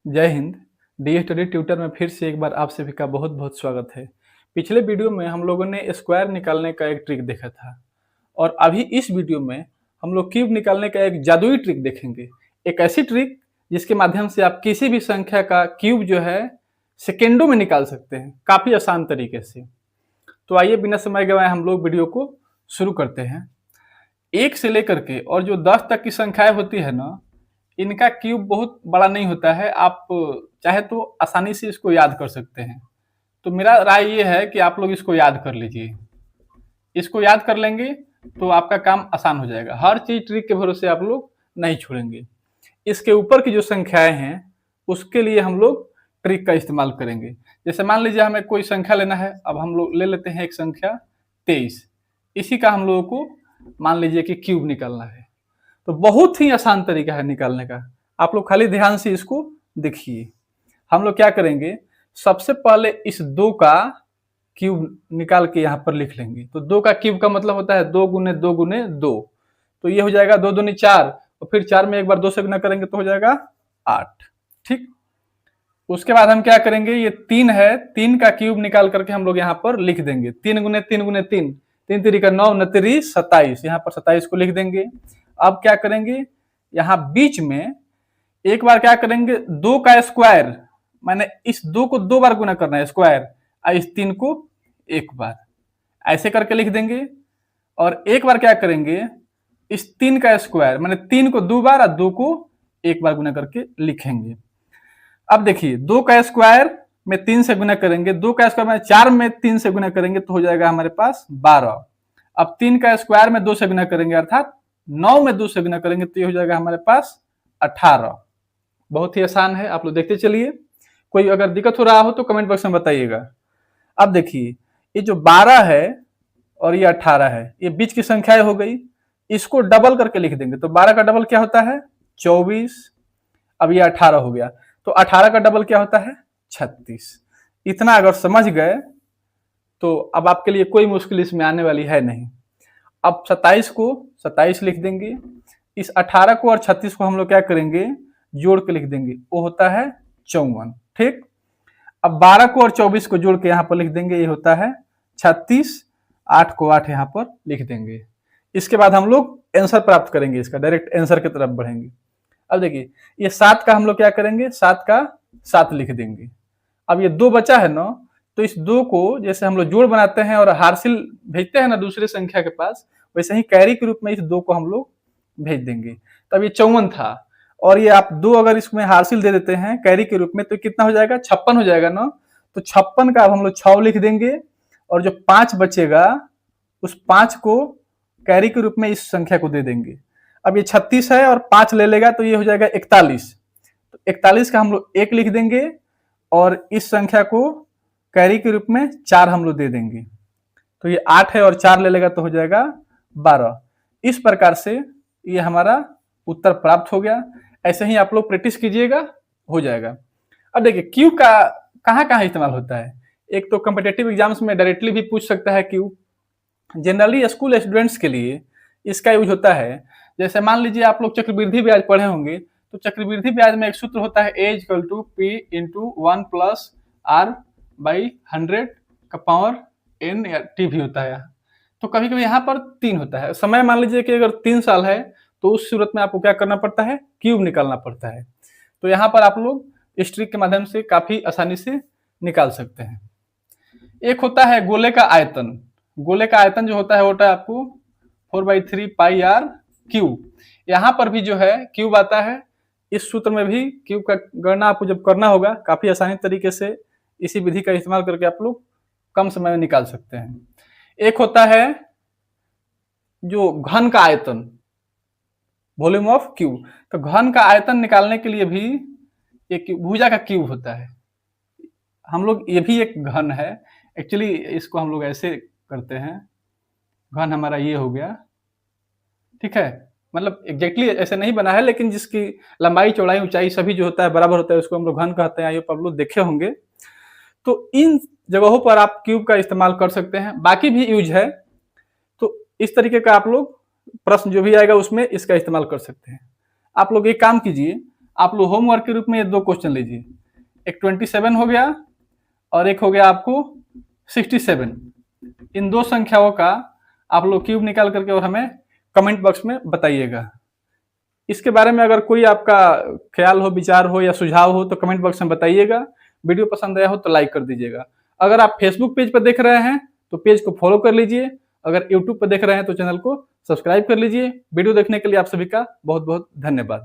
जय Hind. D study tutor में फिर से एक बार आप सभी का बहुत बहुत स्वागत है। पिछले वीडियो में हम लोगों ने स्क्वायर निकालने का एक ट्रिक देखा था और अभी इस वीडियो में हम लोग क्यूब निकालने का एक जादुई ट्रिक देखेंगे। एक ऐसी ट्रिक जिसके माध्यम से आप किसी भी संख्या का क्यूब जो है सेकेंडों में निकाल सकते हैं, काफ़ी आसान तरीके से। तो आइए बिना समय गंवाए हम लोग वीडियो को शुरू करते हैं। 1 से लेकर के और जो 10 तक की संख्याएं होती है ना, इनका क्यूब बहुत बड़ा नहीं होता है। आप चाहे तो आसानी से इसको याद कर सकते हैं। तो मेरा राय ये है कि आप लोग इसको याद कर लीजिए। इसको याद कर लेंगे तो आपका काम आसान हो जाएगा। हर चीज ट्रिक के भरोसे आप लोग नहीं छोड़ेंगे। इसके ऊपर की जो संख्याएं हैं उसके लिए हम लोग ट्रिक का इस्तेमाल करेंगे। जैसे मान लीजिए हमें कोई संख्या लेना है। अब हम लोग ले लेते हैं एक संख्या 23। इसी का हम लोगों को मान लीजिए कि क्यूब निकालना है। तो बहुत ही आसान तरीका है निकालने का। आप लोग खाली ध्यान से इसको देखिए। हम लोग क्या करेंगे, सबसे पहले इस 2 का क्यूब निकाल के यहाँ पर लिख लेंगे। तो 2 का क्यूब का मतलब होता है 2 गुने 2 गुने 2। तो ये हो जाएगा 2 दूनी 4 और फिर 4 में एक बार 2 से गुना करेंगे तो हो जाएगा 8। ठीक। उसके बाद हम क्या करेंगे, ये 3 है, 3 का क्यूब निकाल करके हम लोग यहाँ पर लिख देंगे। 3 गुने 3 गुने 3, 3 3 का 9, 9 3 27, यहाँ पर 27 को लिख देंगे। अब क्या करेंगे, यहाँ बीच में एक बार क्या करेंगे, 2 का स्क्वायर, मैंने इस 2 को 2 बार गुना करना है स्क्वायर, और इस 3 को एक बार, ऐसे करके लिख देंगे। और एक बार क्या करेंगे, इस 3 का स्क्वायर, मैंने 3 को 2 बार और 2 को एक बार गुना करके लिखेंगे। अब देखिए 2 का स्क्वायर में 3 से गुना करेंगे, 2 का स्क्वायर में 4 में 3 से गुना करेंगे तो हो जाएगा हमारे पास 12। अब 3 का स्क्वायर में 2 से गुना करेंगे अर्थात 9 में 2 से गुना करेंगे तो ये हो जाएगा हमारे पास 18। बहुत ही आसान है, आप लोग देखते चलिए। कोई अगर दिक्कत हो रहा हो तो कमेंट बॉक्स में बताइएगा। अब देखिए ये जो 12 है और ये 18 है, ये बीच की संख्याएं हो गई। इसको डबल करके लिख देंगे। तो 12 का डबल क्या होता है 24। अब ये 18 हो गया तो 18 का डबल क्या होता है 36। इतना अगर समझ गए तो अब आपके लिए कोई मुश्किल इसमें आने वाली है नहीं। अब 27 को 27 लिख देंगे। इस 18 को और 36 को हम लोग क्या करेंगे, जोड़ के लिख देंगे, वो होता है 54। ठीक। अब 12 को और 24 को जोड़ के यहाँ पर लिख देंगे, ये होता है 36। 8 को 8 यहाँ पर लिख देंगे। इसके बाद हम लोग आंसर प्राप्त करेंगे, इसका डायरेक्ट आंसर की तरफ बढ़ेंगे। अब देखिए ये 7 का हम लोग क्या करेंगे, 7 का 7 लिख देंगे। अब ये 2 बचा है ना, तो इस 2 को जैसे हम लोग जोड़ बनाते हैं और हार्सिल भेजते हैं ना दूसरे संख्या के पास, वैसे ही कैरी के रूप में इस 2 को हम लोग भेज देंगे। तब ये 54 था और ये आप 2 अगर इसमें हार्सिल दे देते हैं कैरी के रूप में तो कितना हो जाएगा 56 हो जाएगा ना। तो 56 का अब हम लोग 6 लिख देंगे और जो 5 बचेगा उस 5 को कैरी के रूप में इस संख्या को दे देंगे। अब ये 36 है और 5 ले लेगा तो ये हो जाएगा 41। तो 41 का हम लोग 1 लिख देंगे और इस संख्या को कैरी के रूप में 4 हम लोग दे देंगे। तो ये 8 है और 4 ले लेगा तो हो जाएगा 12। इस प्रकार से ये हमारा उत्तर प्राप्त हो गया। ऐसे ही आप लोग प्रैक्टिस कीजिएगा, हो जाएगा। अब देखिए क्यूब का कहाँ कहाँ इस्तेमाल होता है। एक तो कॉम्पिटिटिव एग्जाम्स में डायरेक्टली भी पूछ सकता है क्यूब। जनरली स्कूल स्टूडेंट्स के लिए इसका यूज होता है। जैसे मान लीजिए आप लोग चक्रवृद्धि ब्याज पढ़े होंगे, तो चक्रवृद्धि ब्याज में एक सूत्र होता है A equal to P into 1 plus R by 100 का पावर एन या टी भी होता है। तो कभी कभी यहाँ पर 3 होता है। समय मान लीजिए कि अगर 3 साल है तो उस सूरत में आपको क्या करना पड़ता है, क्यूब निकालना पड़ता है। तो यहाँ पर आप लोग इस ट्रिक के माध्यम से काफी आसानी से निकाल सकते हैं। एक होता है गोले का आयतन। गोले का आयतन जो होता है वो होता है आपको 4/3 पाई आर क्यूब। यहाँ पर भी जो है क्यूब आता है। इस सूत्र में भी क्यूब का गणना आपको जब करना होगा काफी आसानी तरीके से इसी विधि का इस्तेमाल करके आप लोग कम समय में निकाल सकते हैं। एक होता है जो घन का आयतन, वॉल्यूम ऑफ क्यूब। तो घन का आयतन निकालने के लिए भी एक भुजा का क्यूब होता है। हम लोग ये भी एक घन है, एक्चुअली इसको हम लोग ऐसे करते हैं, घन हमारा ये हो गया। ठीक है, मतलब एग्जैक्टली ऐसे नहीं बना है लेकिन जिसकी लंबाई चौड़ाई ऊंचाई सभी जो होता है बराबर होता है उसको हम लोग घन कहते हैं। ये आप लोग देखे होंगे। तो इन जगहों पर आप क्यूब का इस्तेमाल कर सकते हैं। बाकी भी यूज है। तो इस तरीके का आप लोग प्रश्न जो भी आएगा उसमें इसका इस्तेमाल कर सकते हैं। आप लोग एक काम कीजिए, आप लोग होमवर्क के रूप में ये 2 क्वेश्चन लीजिए। एक 27 हो गया और एक हो गया आपको 67। इन 2 संख्याओं का आप लोग क्यूब निकाल करके और हमें कमेंट बॉक्स में बताइएगा। इसके बारे में अगर कोई आपका ख्याल हो, विचार हो या सुझाव हो तो कमेंट बॉक्स में बताइएगा। वीडियो पसंद आया हो तो लाइक कर दीजिएगा। अगर आप फेसबुक पेज पर देख रहे हैं तो पेज को फॉलो कर लीजिए। अगर यूट्यूब पर देख रहे हैं तो चैनल को सब्सक्राइब कर लीजिए। वीडियो देखने के लिए आप सभी का बहुत बहुत धन्यवाद।